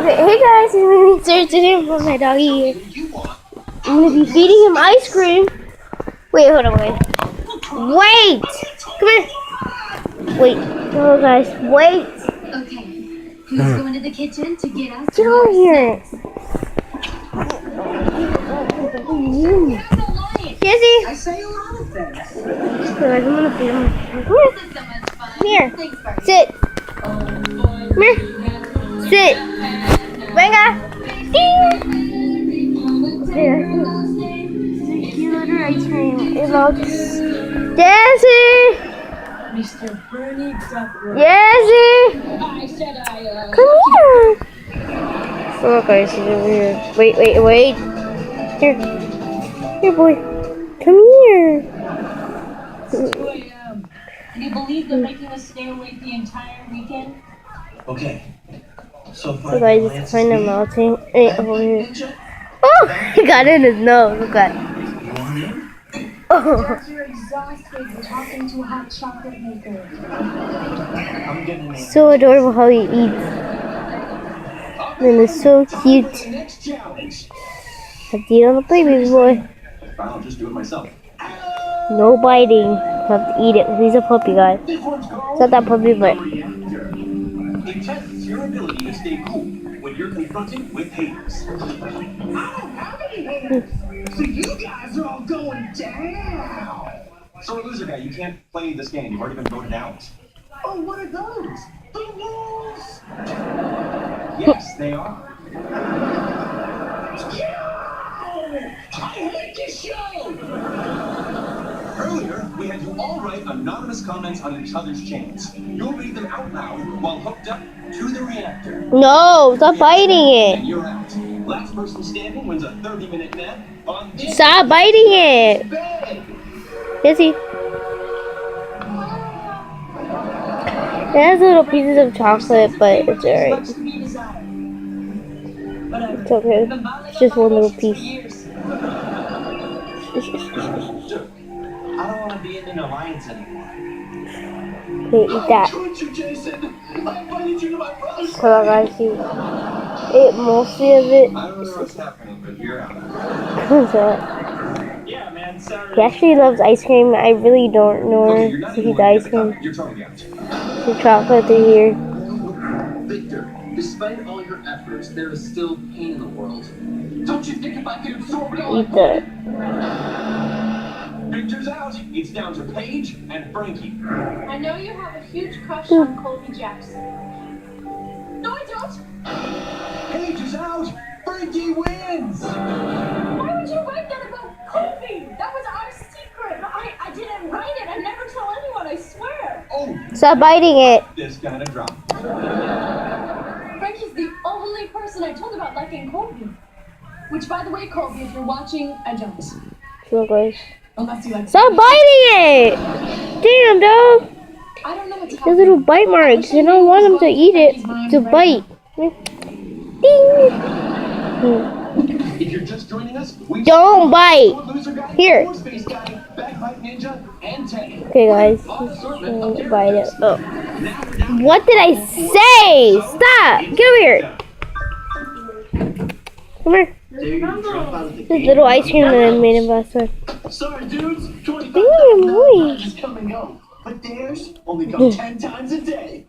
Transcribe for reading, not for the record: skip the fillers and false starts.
Hey guys, it's me, Sir. Today from my doggy here. I'm gonna be feeding him ice cream. Wait, hold on, wait. Come here. Wait, hello guys, wait. Okay, who's going to the kitchen to get us? Get over here. Jesse. I say a lot of things. So guys, I'm gonna feed him. Come here. Sit. Come here. Sit. Venga. Ding. There. Cute little ice cream. It looks. Jesse. Mr. Bernie Duckworth. Jesse. I said I Come here. Oh look guys, he's over here. Wait. Here boy. Come here. Who I am. Can you believe they're making us stay awake the entire weekend? Okay. So So guys, it's kind of melting. Hey, over here. Oh, he got in his nose. Look at. Oh. You're exhausted talking to a hot chocolate maker. I'm getting it. So adorable how he eats. And it's so cute. Next challenge. Have to eat on the plate, baby boy. I'll just do it myself. No biting. Have to eat it. He's a puppy, guys. It's not that puppy, but. It tests your ability to stay cool when you're confronted with haters. I don't have any haters. So you guys are all going down. So, loser guy, you can't play this game. You've already been voted out. Oh, what are those? The rules. Yes, they are. I hate this show. Earlier, we had you all write anonymous comments on each other's chains. You'll read them out loud while hooked up to the reactor. No, stop biting it. And you're out. Last person standing wins a 30-minute nap on this Stop biting it. bed. Jesse. It has little pieces of chocolate, but it's alright. Much to be desired. Whatever. It's okay. Been bottling It's just up one little emotions for piece. years. I don't want to be in an alliance anymore. Okay, eat that. Don't you, Jason? I invited you to my brother's. Hold on, guys. He ate mostly of it. I don't know what's happening, but you're out. So, Yeah, man, sorry. he actually loves ice cream. I really don't know Okay, her. you're not He even eats working ice at the cream. company. You're totally out. The chocolate through here. Victor, despite all your efforts, there is still pain in the world. Don't you think if I could absorb it all? Eat that. Victor's out. It's down to Paige and Frankie. I know you have a huge crush on Colby Jackson. No, I don't. Paige is out. Frankie wins. Why would you write that about Colby? That was our secret. I didn't write it. I never tell anyone, I swear. Oh, Stop biting it. this kind of drama. Frankie's the only person I told about liking Colby. Which, by the way, Colby, if you're watching, I don't. So, guys. Unless you like. Stop biting it! Damn, dog. I don't know what's There's happening. little bite marks. I don't want him to eat it. To bite. Ding. If you're just joining us, we Don't bite. Loser guy, Here. Force Face guy, Backbite Ninja, and Teddy. Okay, guys. Don't bite it. Oh. What did I say? Stop. Get over here. Come here. Dare you jump out of the This game? little ice cream that I made him last time. Sorry, dudes. 25 Damn, boy. is come and go. But theirs only come 10 times a day.